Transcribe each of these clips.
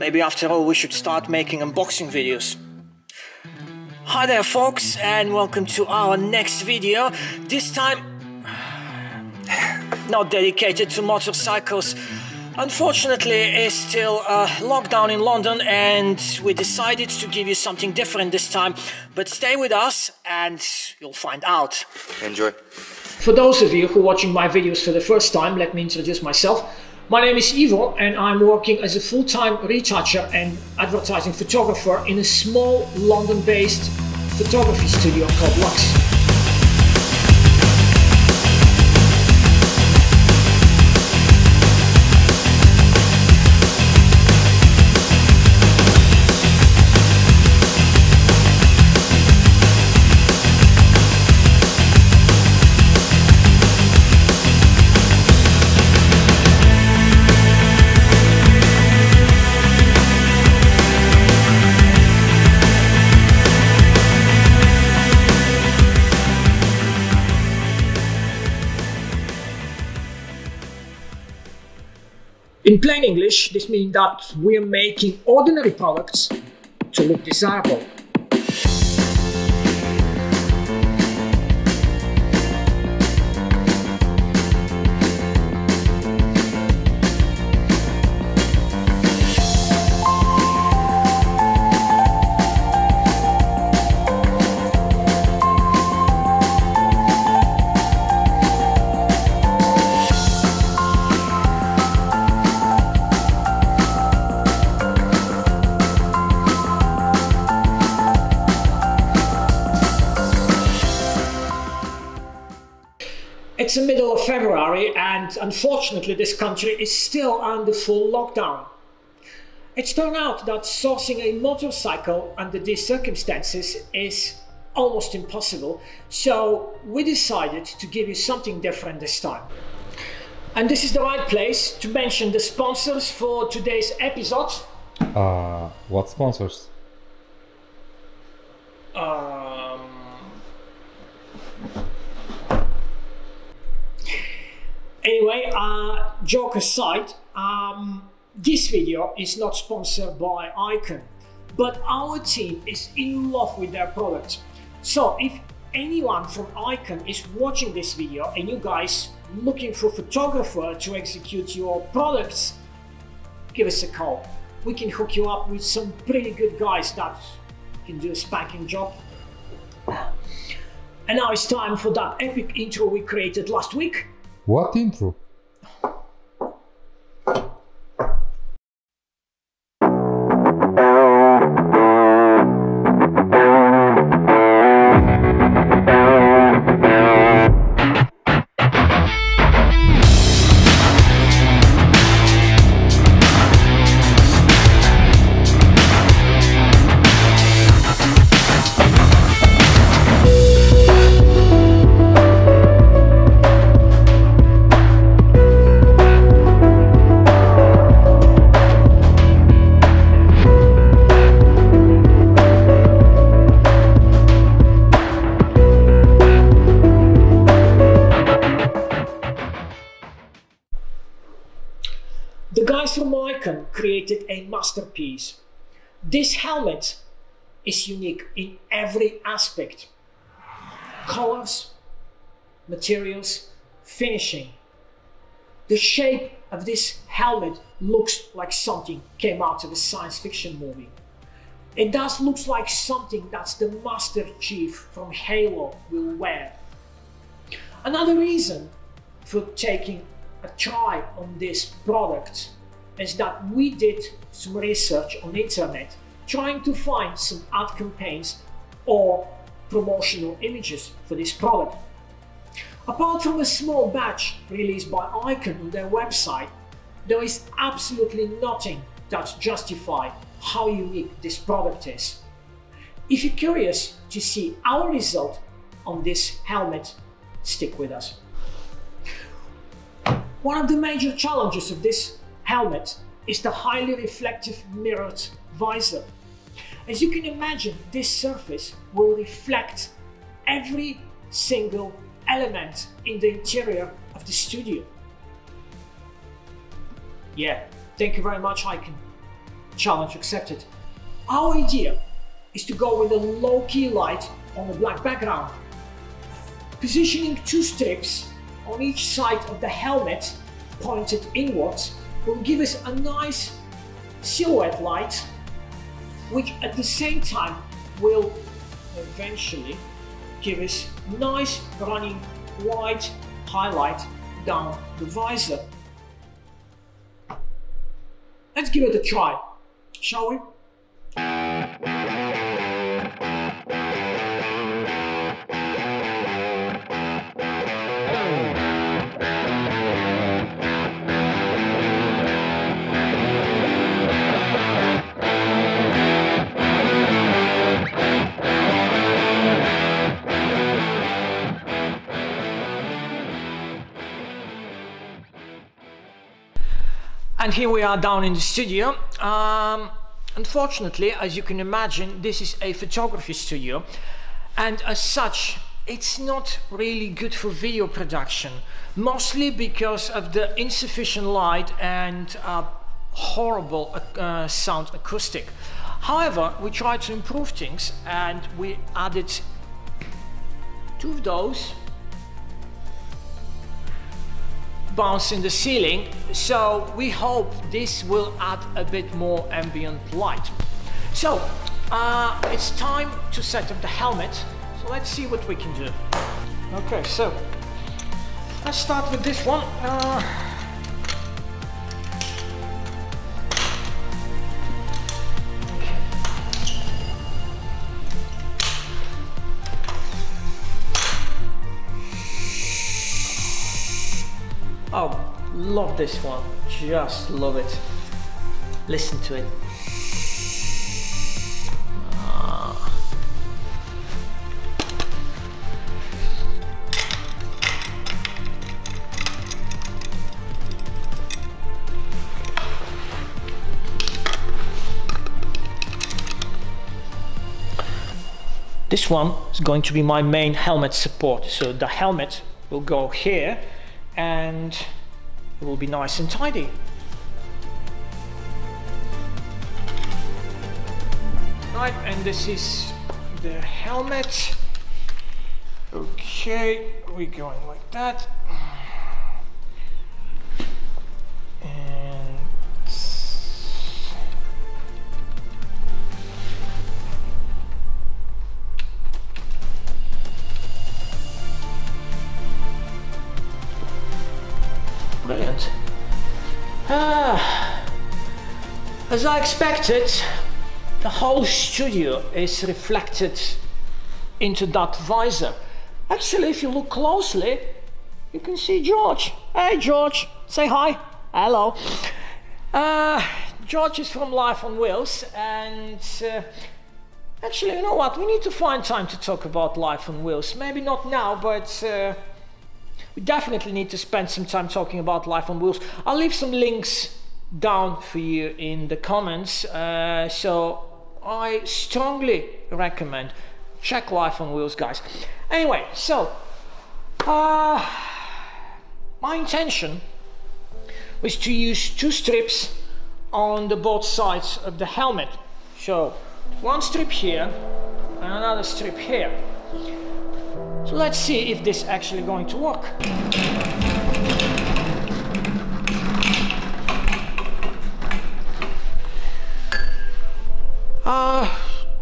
Maybe after all we should start making unboxing videos. Hi there folks, and welcome to our next video. This time not dedicated to motorcycles. Unfortunately, it's still lockdown in London, and we decided to give you something different this time. But stay with us and you'll find out. Enjoy. For those of you who are watching my videos for the first time, let me introduce myself. My name is Ivo, and I'm working as a full-time retoucher and advertising photographer in a small London-based photography studio called Lux. In plain English, this means that we are making ordinary products to look desirable. It's the middle of February, and unfortunately this country is still under full lockdown. It's turned out that sourcing a motorcycle under these circumstances is almost impossible, so we decided to give you something different this time. And this is the right place to mention the sponsors for today's episode. What sponsors? Anyway, joke aside, this video is not sponsored by Icon, but our team is in love with their product. So if anyone from Icon is watching this video and you guys looking for a photographer to execute your products, give us a call. We can hook you up with some pretty good guys that can do a spanking job. And now it's time for that epic intro we created last week. What intro? The guys from Icon created a masterpiece. This helmet is unique in every aspect. Colors, materials, finishing. The shape of this helmet looks like something came out of a science fiction movie. It does look like something that the Master Chief from Halo will wear. Another reason for taking a try on this product is that we did some research on the internet trying to find some ad campaigns or promotional images for this product. Apart from a small batch released by Icon on their website, there is absolutely nothing that justifies how unique this product is. If you're curious to see our result on this helmet, stick with us. One of the major challenges of this helmet is the highly reflective mirrored visor. As you can imagine, this surface will reflect every single element in the interior of the studio. Yeah, thank you very much, Icon. challenge accepted. Our idea is to go with a low-key light on a black background. Positioning 2 strips on each side of the helmet pointed inwards will give us a nice silhouette light, which at the same time will eventually give us nice running white highlight down the visor. Let's give it a try, shall we? And here we are down in the studio. Unfortunately, as you can imagine, this is a photography studio, and as such, it's not really good for video production, mostly because of the insufficient light and horrible sound acoustic. However, we tried to improve things, and we added 2 of those bounce in the ceiling, so we hope this will add a bit more ambient light. So it's time to set up the helmet, so let's see what we can do. Okay, so let's start with this one. Oh, love this one, just love it. Listen to it. This one is going to be my main helmet support, so the helmet will go here and it will be nice and tidy. Right, and this is the helmet. Okay, we're going like that. And brilliant. As I expected, the whole studio is reflected into that visor. Actually, if you look closely, you can see George. Hey George, say hi. Hello. George is from Life on Wheels, and actually, you know what? We need to find time to talk about Life on Wheels. Maybe not now, but we definitely need to spend some time talking about Life on Wheels. I'll leave some links down for you in the comments, so I strongly recommend check Life on Wheels, guys. Anyway, so my intention was to use 2 strips on the both sides of the helmet. So 1 strip here and another strip here. So let's see if this is actually going to work.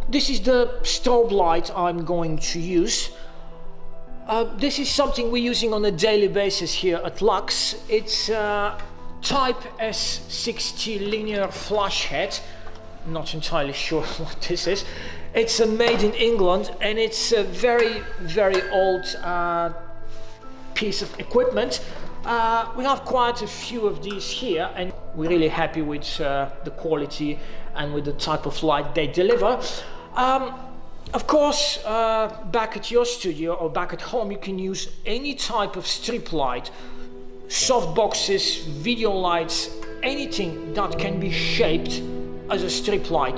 This is the strobe light I'm going to use. This is something we're using on a daily basis here at Lux. It's Type S60 linear flash head. I'm not entirely sure what this is. It's made in England, and it's a very, very old piece of equipment. We have quite a few of these here, and we're really happy with the quality and with the type of light they deliver. Of course, back at your studio or back at home, you can use any type of strip light, soft boxes, video lights, anything that can be shaped as a strip light.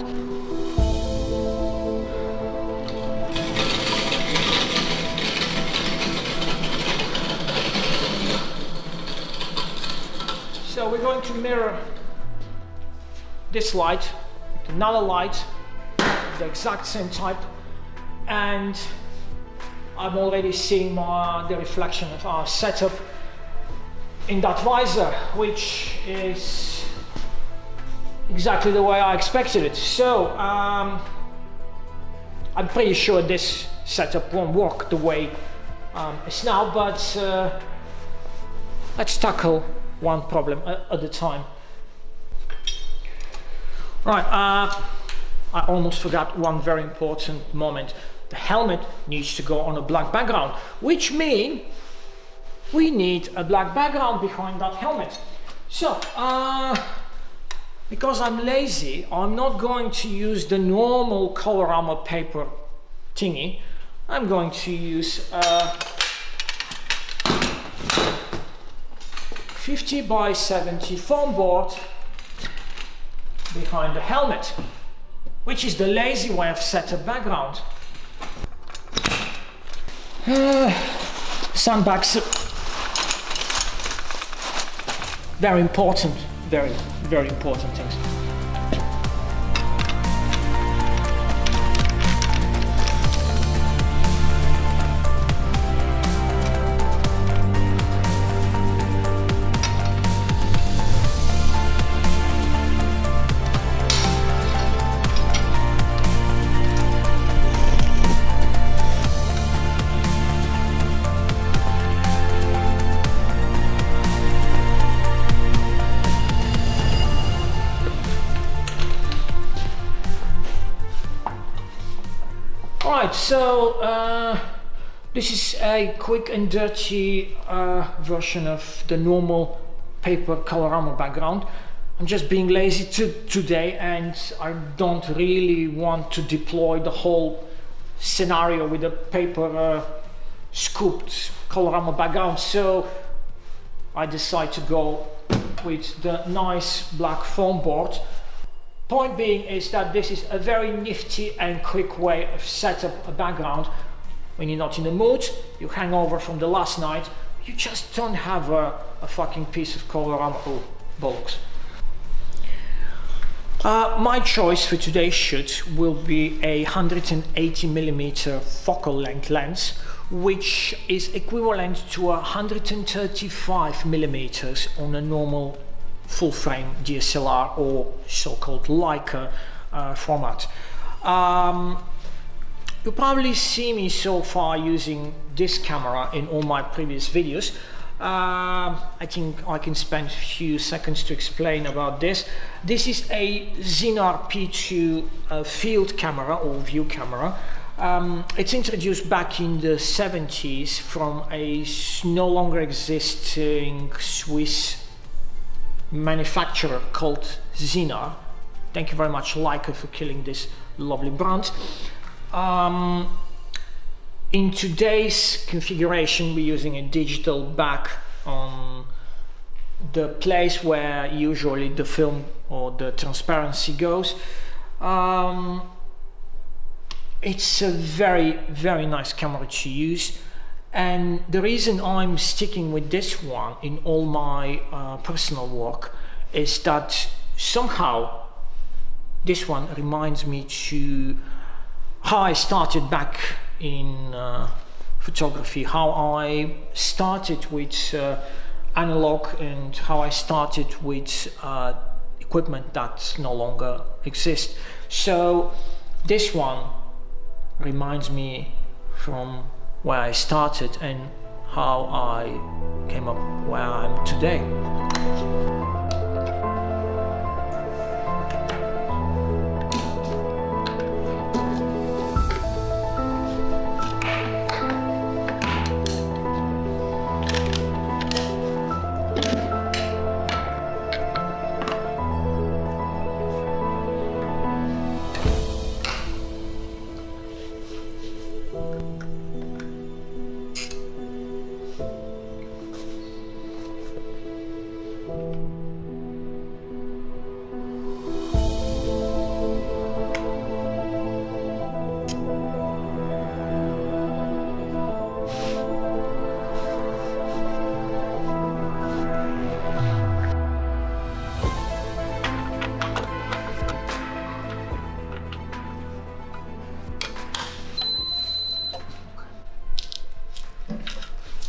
So we're going to mirror this light another light, the exact same type, and I'm already seeing the reflection of our setup in that visor, which is exactly the way I expected it. So I'm pretty sure this setup won't work the way it's now, but let's tackle one problem at a time. Right, I almost forgot one very important moment. The helmet needs to go on a black background, which means we need a black background behind that helmet. So, because I'm lazy, I'm not going to use the normal Colorama paper thingy. I'm going to use 50 by 70 foam board behind the helmet, which is the lazy way of set a background. Sandbags, very important, very important things. Alright, so this is a quick and dirty version of the normal paper Colorama background. I'm just being lazy today, and I don't really want to deploy the whole scenario with a paper scooped Colorama background, so I decide to go with the nice black foam board. Point being is that this is a very nifty and quick way of set up a background. When you're not in the mood, you hang over from the last night, you just don't have a fucking piece of Colorama. Oh, bollocks. My choice for today's shoot will be a 180mm focal length lens, which is equivalent to 135mm on a normal full frame DSLR or so-called Leica format. You probably see me so far using this camera in all my previous videos. I think I can spend a few seconds to explain about this. This is a Xenar P2 field camera or view camera. It's introduced back in the 70s from a no longer existing Swiss manufacturer called Xenar. Thank you very much, Leica, for killing this lovely brand. In today's configuration, we're using a digital back on the place where usually the film or the transparency goes. It's a very nice camera to use, and the reason I'm sticking with this one in all my personal work is that somehow this one reminds me to how I started back in photography, how I started with analog and how I started with equipment that no longer exists. So this one reminds me from where I started and how I came up where I am today.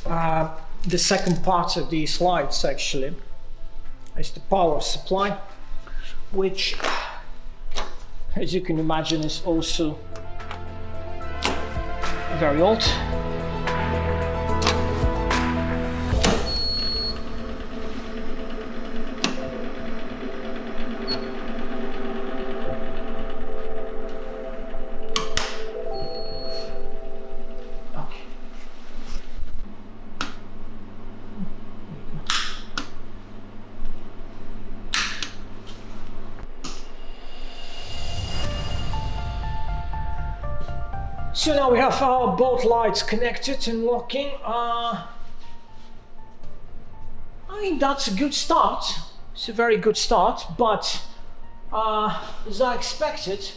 the second part of these lights actually is the power supply, which, as you can imagine, is also very old. So now we have our both lights connected and working. I mean, that's a good start. It's a very good start, but as I expected,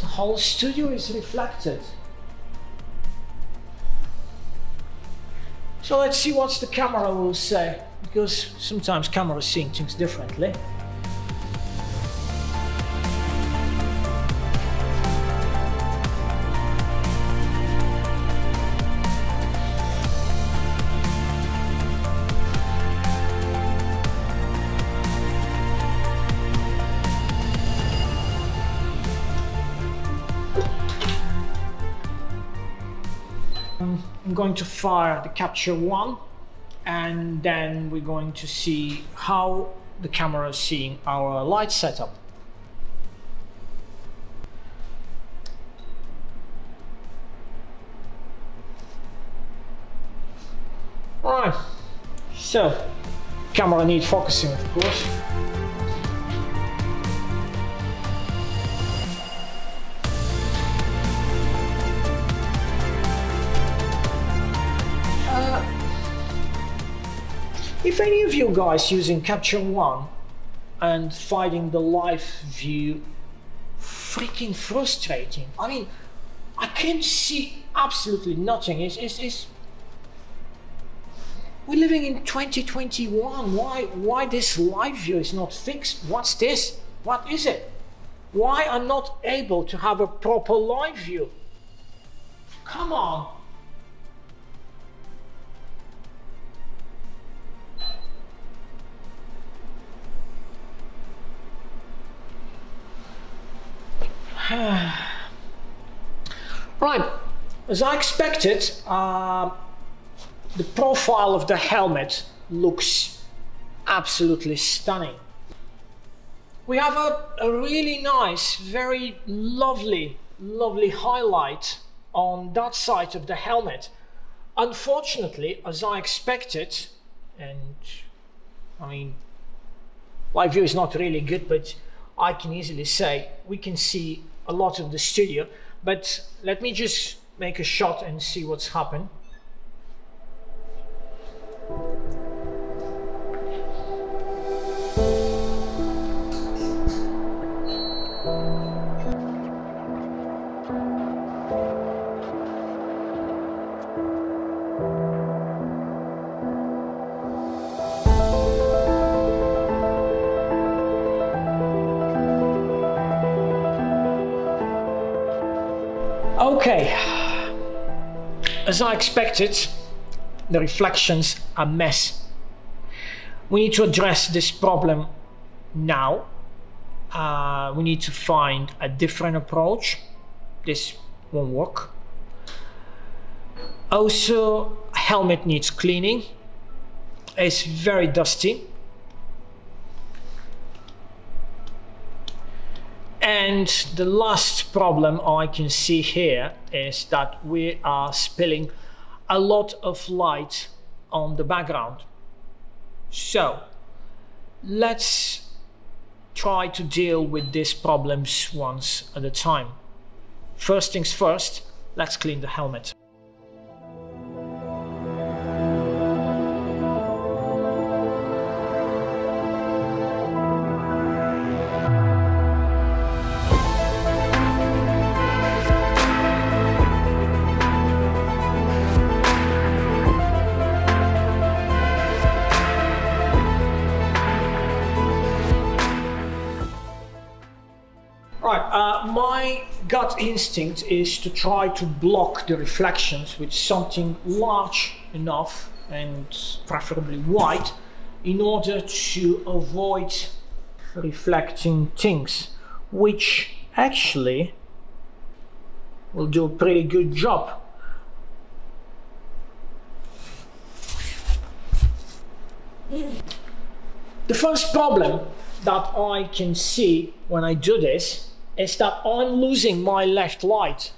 the whole studio is reflected. So let's see what the camera will say, because sometimes cameras see things differently. I'm going to fire the capture 1, and then we're going to see how the camera is seeing our light setup. Alright, so camera needs focusing, of course. If any of you guys using Capture One and finding the live view freaking frustrating, I mean, I can see absolutely nothing. We're living in 2021. Why this live view is not fixed? What's this? What is it? Why I'm not able to have a proper live view? Come on. Right, as I expected, the profile of the helmet looks absolutely stunning. We have a really nice, very lovely highlight on that side of the helmet. Unfortunately, as I expected, and I mean, live view is not really good, but I can easily say we can see a lot of the studio. But let me just make a shot and see what's happened. Okay, as I expected, the reflections are a mess. We need to address this problem now. We need to find a different approach. This won't work. Also, helmet needs cleaning. It's very dusty. And the last problem I can see here is that we are spilling a lot of light on the background. So let's try to deal with these problems once at a time. First things first, let's clean the helmet. Right, my gut instinct is to try to block the reflections with something large enough and preferably white in order to avoid reflecting things, which actually will do a pretty good job. The first problem that I can see when I do this is that I'm losing my left light.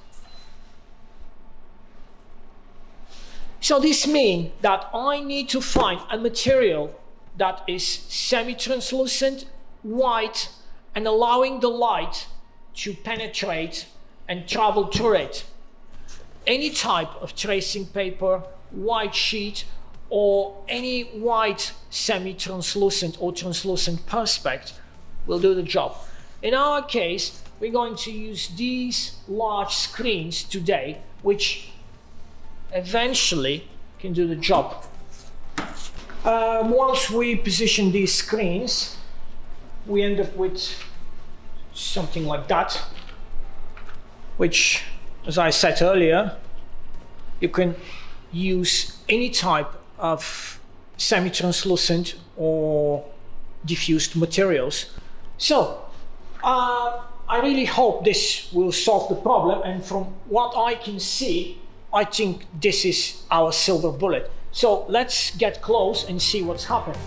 So this means that I need to find a material that is semi-translucent, white, and allowing the light to penetrate and travel through it. Any type of tracing paper, white sheet, or any white semi-translucent or translucent perspex will do the job. In our case, we're going to use these large screens today, which eventually can do the job. Once we position these screens, we end up with something like that, which, as I said earlier, you can use any type of semi-translucent or diffused materials. So I really hope this will solve the problem, and from what I can see, I think this is our silver bullet. So let's get close and see what's happening.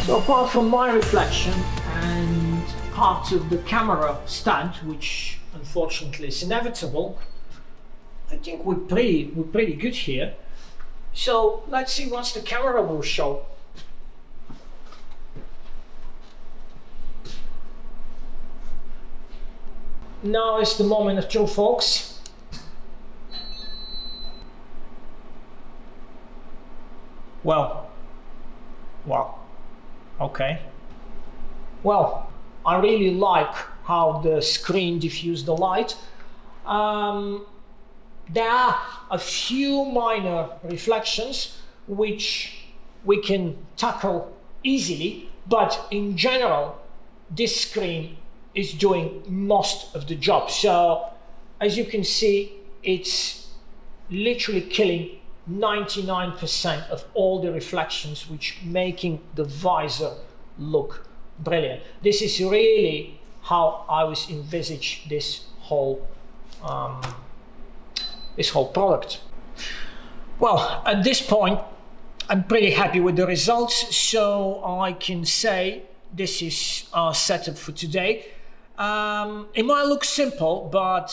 So apart from my reflection and part of the camera stand, which unfortunately is inevitable, I think we're pretty good here. So let's see what the camera will show. Now is the moment of truth, folks. Well, okay. Well, I really like how the screen diffused the light. There are a few minor reflections which we can tackle easily, but in general, this screen is doing most of the job. So, as you can see, it's literally killing 99% of all the reflections, which making the visor look brilliant. This is really how I was envisage this whole product. Well, at this point, I'm pretty happy with the results, so I can say this is our setup for today. It might look simple, but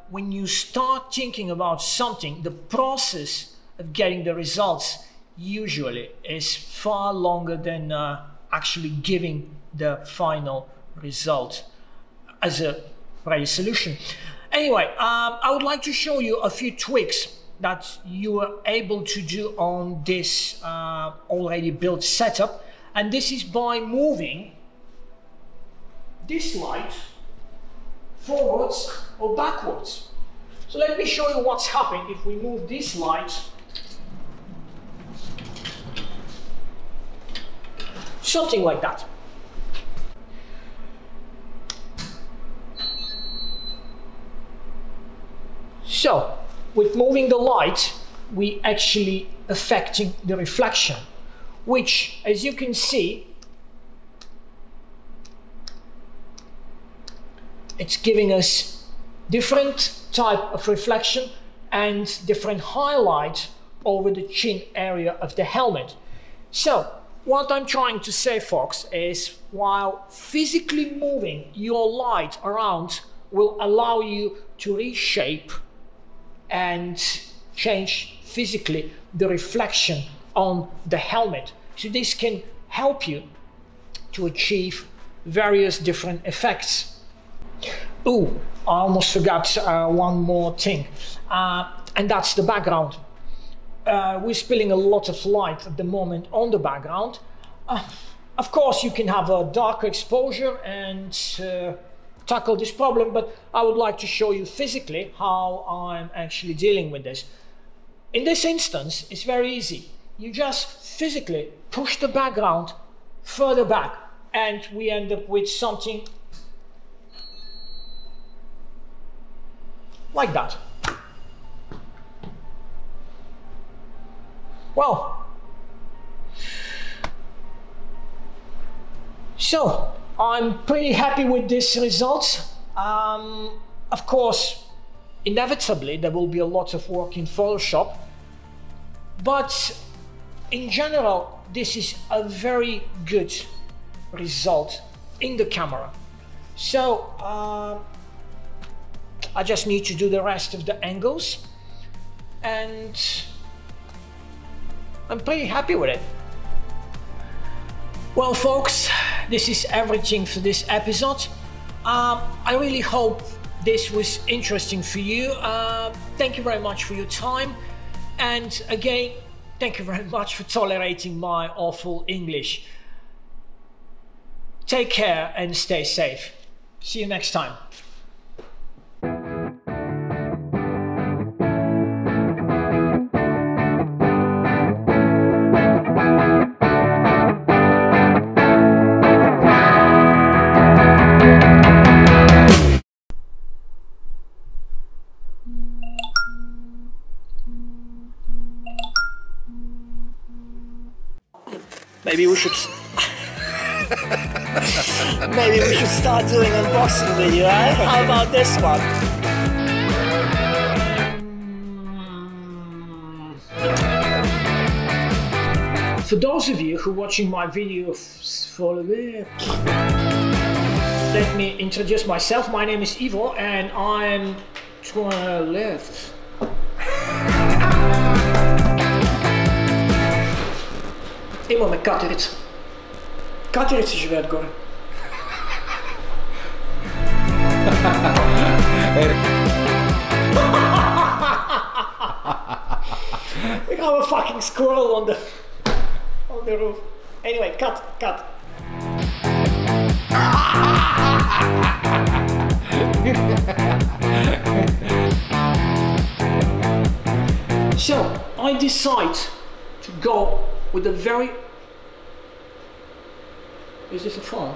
when you start thinking about something, the process of getting the results usually is far longer than actually giving the final result as a ready solution. Anyway, I would like to show you a few tweaks that you are able to do on this already built setup, and this is by moving this light forwards or backwards. So let me show you what's happening if we move this light something like that. So with moving the light, we actually affecting the reflection, which, as you can see, it's giving us different type of reflection and different highlight over the chin area of the helmet. So what I'm trying to say, folks, is while physically moving your light around will allow you to reshape and change physically the reflection on the helmet. So this can help you to achieve various different effects. Oh, I almost forgot one more thing, and that's the background. We're spilling a lot of light at the moment on the background. Of course, you can have a darker exposure and tackle this problem, but I would like to show you physically how I'm actually dealing with this. In this instance, it's very easy. You just physically push the background further back, and we end up with something like that. Well, so I'm pretty happy with this result. Of course, inevitably there will be a lot of work in Photoshop, but in general this is a very good result in the camera. So I just need to do the rest of the angles, and I'm pretty happy with it. Well folks, this is everything for this episode. I really hope this was interesting for you. Thank you very much for your time, and again, thank you very much for tolerating my awful English. Take care and stay safe. See you next time. Maybe we should start doing unboxing video, eh? How about this one? For those of you who are watching my video let me introduce myself. My name is Ivo and I'm 12 left. Imаме катерица. Катерици живеят горе. We have a fucking squirrel on the roof. Anyway, cut. So I decide to go with a very... Is this a phone?